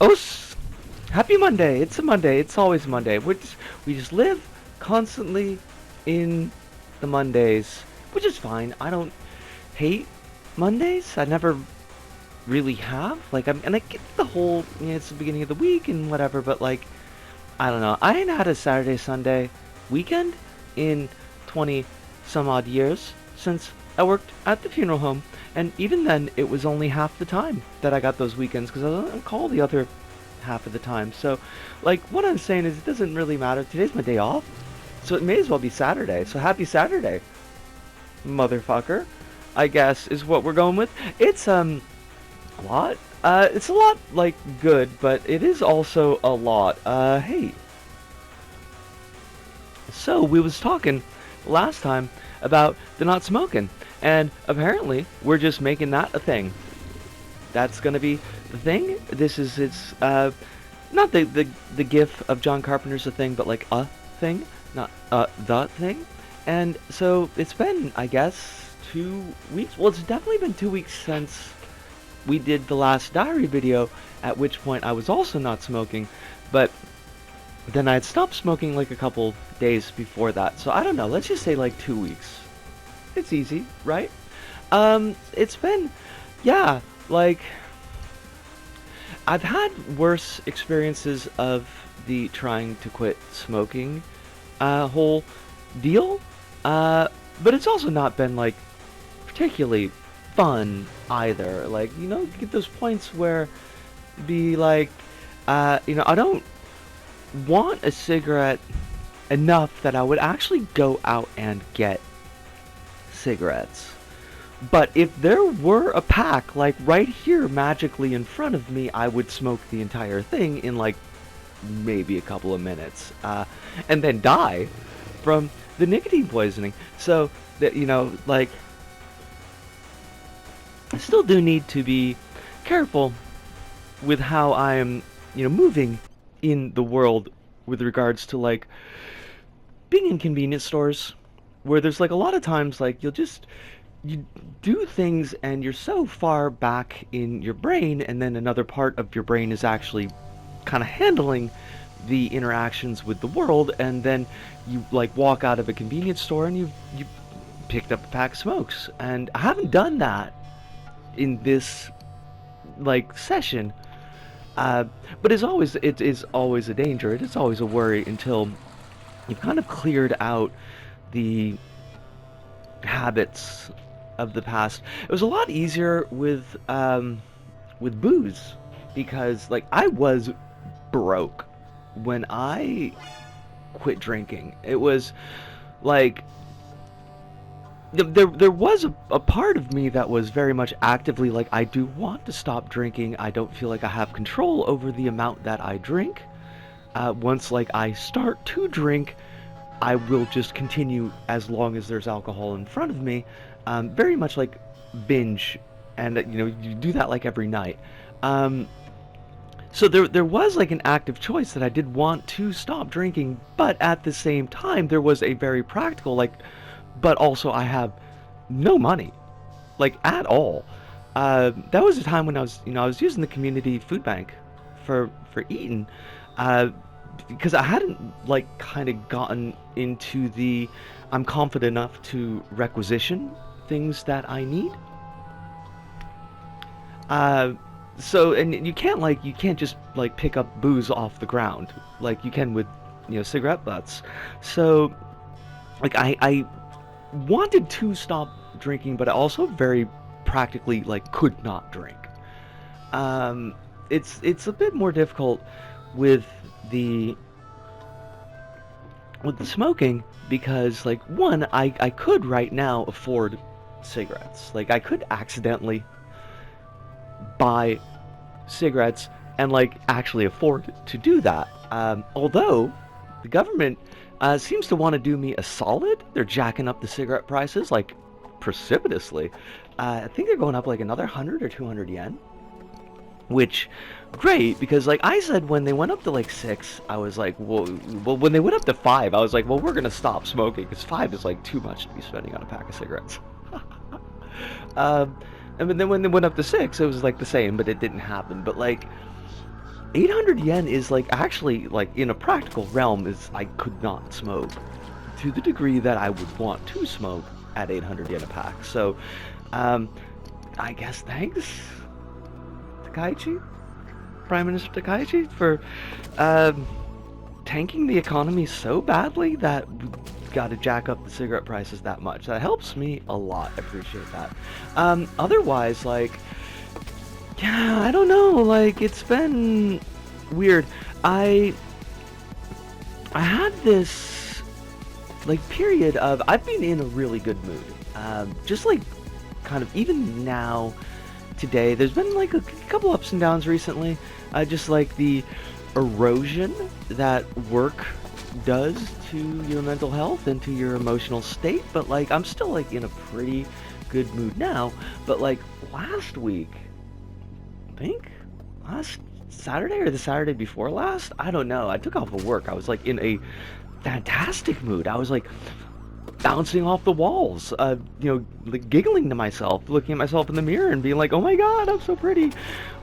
Oh, happy Monday! It's a Monday. It's always Monday. We just live constantly in the Mondays, which is fine. I don't hate Mondays. I never really have. And I get the whole, it's the beginning of the week and whatever, but like, I don't know. I ain't had a Saturday, Sunday weekend in 20 some odd years since I worked at the funeral home. And even then, it was only half the time that I got those weekends because I was on call the other half of the time. So, like, what I'm saying is it doesn't really matter. Today's my day off, so it may as well be Saturday. So happy Saturday, motherfucker, I guess is what we're going with. It's, a lot. It's a lot, like, good, but it is also a lot. Hey. So, we was talking last time about the not smoking, and apparently we're just making that a thing. That's gonna be the thing. It's not the gif of John Carpenter's a thing, but like a thing, not the thing. And so it's been, I guess, 2 weeks. Well, it's definitely been 2 weeks since we did the last diary video, at which point I was also not smoking, but then I had stopped smoking like a couple days before that. So I don't know, let's just say like 2 weeks. It's easy, right? It's been, yeah, like, I've had worse experiences of the trying to quit smoking whole deal, but it's also not been like particularly fun either. Like, you get those points where be like, I don't want a cigarette enough that I would actually go out and get cigarettes. But if there were a pack like right here magically in front of me, I would smoke the entire thing in like maybe a couple of minutes, and then die from the nicotine poisoning. So that, like, I still do need to be careful with how I am, moving in the world with regards to like being in convenience stores where there's like a lot of times like you do things and you're so far back in your brain, and then another part of your brain is actually kind of handling the interactions with the world, and then you like walk out of a convenience store and you picked up a pack of smokes. And I haven't done that in this like session, but it is always a danger. It is always a worry until you've kind of cleared out the habits of the past. It was a lot easier with booze because like I was broke when I quit drinking. It was like there was a part of me that was very much actively like, I do want to stop drinking. I don't feel like I have control over the amount that I drink. Once like I start to drink, I will just continue as long as there's alcohol in front of me. Very much like binge, and you do that like every night. So there was like an active choice that I did want to stop drinking, but at the same time there was a very practical like, but also I have no money, like at all. That was a time when I was using the community food bank for eating, because I hadn't like kind of gotten into the I'm confident enough to requisition things that I need. So, and you can't just like pick up booze off the ground like you can with cigarette butts. So like I wanted to stop drinking, but I also very practically like could not drink. It's a bit more difficult with the smoking because like one, I could right now afford cigarettes. Like I could accidentally buy cigarettes and like actually afford to do that. Although the government seems to want to do me a solid. They're jacking up the cigarette prices like precipitously. I think they're going up like another 100 or 200 yen. Which, great, because like I said, when they went up to like 6, I was like, well, when they went up to 5, I was like, well, we're gonna stop smoking because 5 is like too much to be spending on a pack of cigarettes. And then when they went up to 6, it was like the same, but it didn't happen. But like, 800 yen is like actually like in a practical realm is I could not smoke to the degree that I would want to smoke at 800 yen a pack. So, I guess thanks, Takaichi, Prime Minister Takaichi, for tanking the economy so badly that we got to jack up the cigarette prices that much. That helps me a lot. I appreciate that. Otherwise, like, yeah, I don't know. Like, it's been weird. I had this like period of I've been in a really good mood. Just like kind of even now today, there's been like a couple ups and downs recently. Just like the erosion that work does to your mental health and to your emotional state, but like I'm still like in a pretty good mood now. But like last week, I think last Saturday or the Saturday before last, I don't know, I took off of work. I was like in a fantastic mood. I was like bouncing off the walls, like giggling to myself, looking at myself in the mirror and being like, oh my god, I'm so pretty.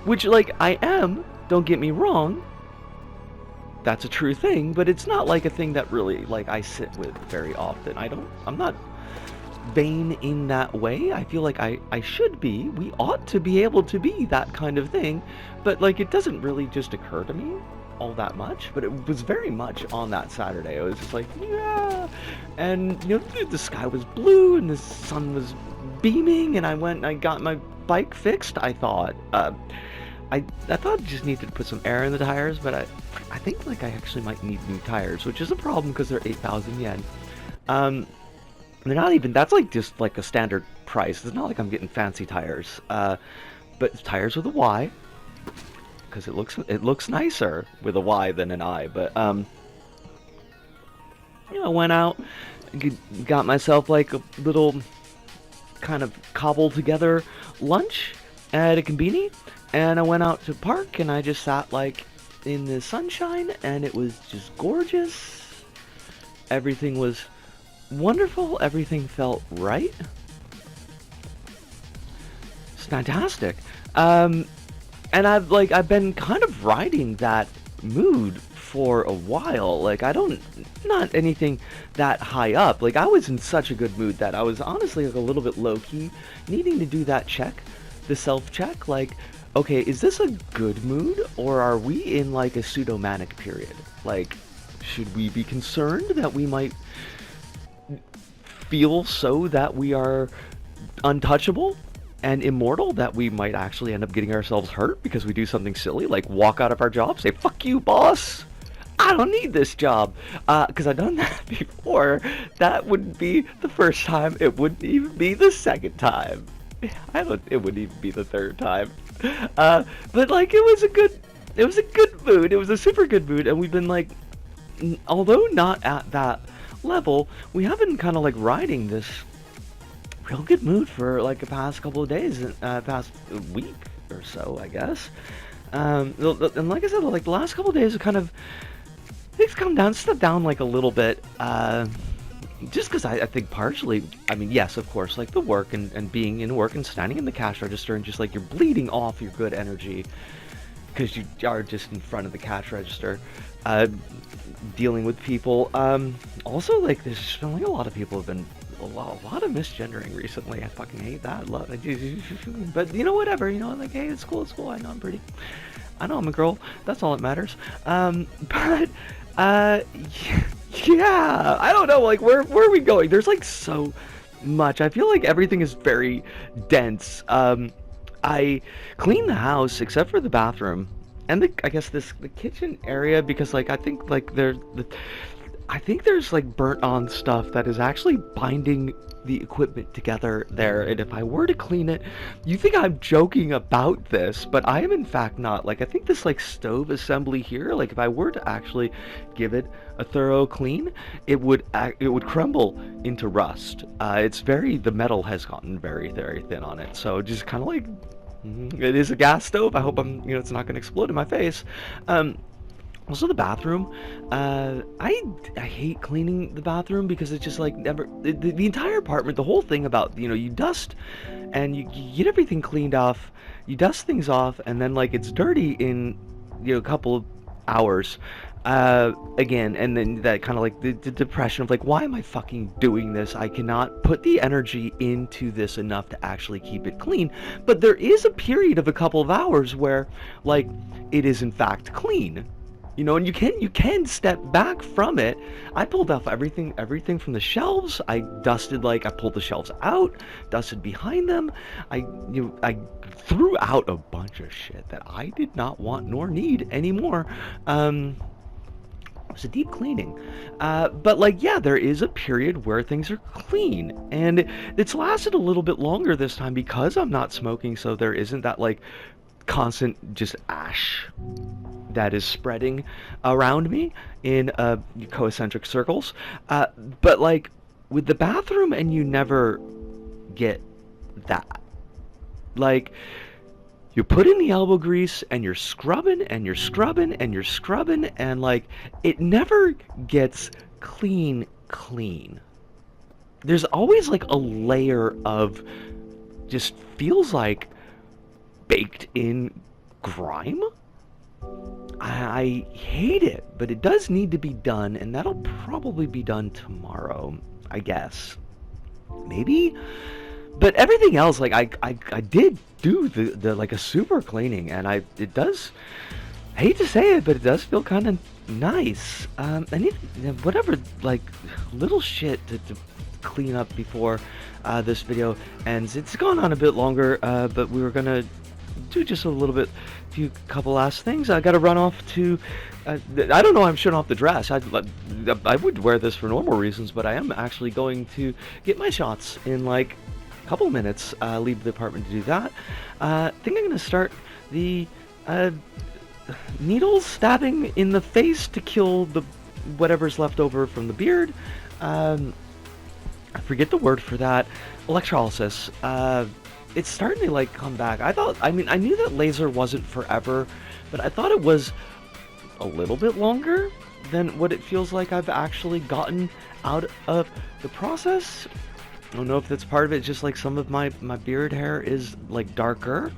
Which, like, I am, don't get me wrong, that's a true thing, but it's not like a thing that really, like, I sit with very often. I'm not vain in that way. I feel like I should be. We ought to be able to be that kind of thing, but, like, it doesn't really just occur to me all that much, but it was very much on that Saturday. I was just like, yeah, and the sky was blue and the sun was beaming, and I went and I got my bike fixed. I thought I thought I just needed to put some air in the tires, but I think like I actually might need new tires, which is a problem because they're 8,000 yen. They're not even, that's like just like a standard price. It's not like I'm getting fancy tires, but tires with a Y, because it looks nicer with a Y than an I. But I went out, got myself like a little kind of cobbled together lunch at a conveni, and I went out to park and I just sat like in the sunshine, and it was just gorgeous. Everything was wonderful. Everything felt right. It's fantastic. And I've been kind of riding that mood for a while. Like, not anything that high up. Like, I was in such a good mood that I was honestly like a little bit low-key needing to do that check, the self-check. Like, okay, is this a good mood, or are we in like a pseudo-manic period? Like, should we be concerned that we might feel so that we are untouchable and immortal, that we might actually end up getting ourselves hurt because we do something silly, like walk out of our job, say, fuck you, boss, I don't need this job, because I've done that before. That wouldn't be the first time, it wouldn't even be the second time, it wouldn't even be the third time, but like it was a good mood, it was a super good mood, and we've been like, although not at that level, we have been kind of like riding this real good mood for like the past couple of days, past week or so, I guess. And like I said, like the last couple of days, things stepped down like a little bit. Just because I think partially, I mean, yes, of course, like the work and being in work and standing in the cash register and just like you're bleeding off your good energy because you are just in front of the cash register, dealing with people. Also, like there's just been like a lot of people have been. A lot of misgendering recently. I fucking hate that. But whatever. Like, hey, it's cool. I know I'm pretty. I know I'm a girl. That's all that matters. But yeah. I don't know. Like, where are we going? There's like so much. I feel like everything is very dense. I cleaned the house except for the bathroom and the kitchen area, because like I think like I think there's like burnt on stuff that is actually binding the equipment together there, and if I were to clean it, you think I'm joking about this, but I am in fact not. Like, I think this like stove assembly here, like if I were to actually give it a thorough clean, it would crumble into rust. The metal has gotten very, very thin on it, so just kind of like, it is a gas stove. I hope it's not going to explode in my face. Also, the bathroom, I hate cleaning the bathroom because it's just like the entire apartment, the whole thing about, you dust and you get everything cleaned off, you dust things off, and then like it's dirty in a couple of hours. Again, and then that kind of like the depression of like, why am I fucking doing this? I cannot put the energy into this enough to actually keep it clean. But there is a period of a couple of hours where like it is in fact clean. And you can step back from it. I pulled off everything from the shelves. I pulled the shelves out, dusted behind them. I threw out a bunch of shit that I did not want nor need anymore. It was a deep cleaning. But like, yeah, there is a period where things are clean, and it's lasted a little bit longer this time because I'm not smoking, so there isn't that like constant just ash that is spreading around me in concentric circles. But like with the bathroom, and you never get that. Like, you put in the elbow grease and you're scrubbing and you're scrubbing and you're scrubbing, and like it never gets clean. There's always like a layer of just feels like baked in grime. I hate it, but it does need to be done, and that'll probably be done tomorrow, I guess. Maybe? But everything else, like I did do the like a super cleaning, and it does, I hate to say it, but it does feel kind of nice. I need whatever like little shit to clean up before this video ends. It's gone on a bit longer, but we were gonna do just a little bit, couple last things. I gotta run off to I don't know, I'm showing off the dress. I would wear this for normal reasons, but I am actually going to get my shots in like a couple minutes. Leave the apartment to do that. I think I'm gonna start the needles stabbing in the face to kill the whatever's left over from the beard. I forget the word for that. Electrolysis. It's starting to like come back. I knew that laser wasn't forever, but I thought it was a little bit longer than what it feels like I've actually gotten out of the process. I don't know if that's part of it, just like some of my beard hair is like darker.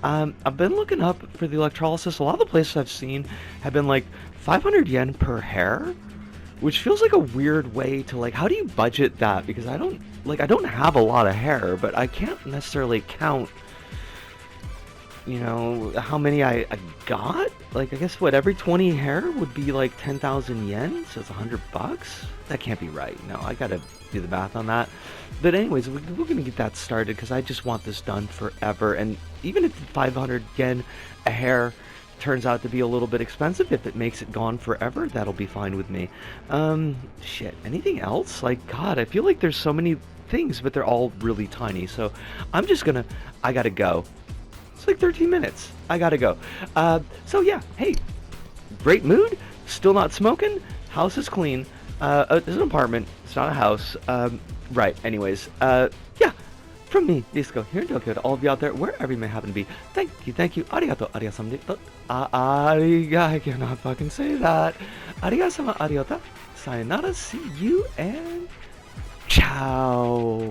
I've been looking up for the electrolysis. A lot of the places I've seen have been like 500 yen per hair, which feels like a weird way to like, how do you budget that? Because I don't have a lot of hair, but I can't necessarily count, how many I got. Like, I guess every 20 hair would be like 10,000 yen, so it's $100. That can't be right. No, I gotta do the math on that. But anyways, we're gonna get that started because I just want this done forever. And even if 500 yen a hair turns out to be a little bit expensive, if it makes it gone forever, that'll be fine with me. Shit, anything else? Like, God, I feel like there's so many things, but they're all really tiny, so I gotta go. It's like 13 minutes. I gotta go. So yeah, hey, great mood, still not smoking, house is clean. It's an apartment, it's not a house. Right, anyways, yeah. From me, Prisco, here in Tokyo, to all of you out there, wherever you may happen to be, thank you, arigato, arigasamnita, I cannot fucking say that. Arigasama, ariota, sayonara, see you, and ciao.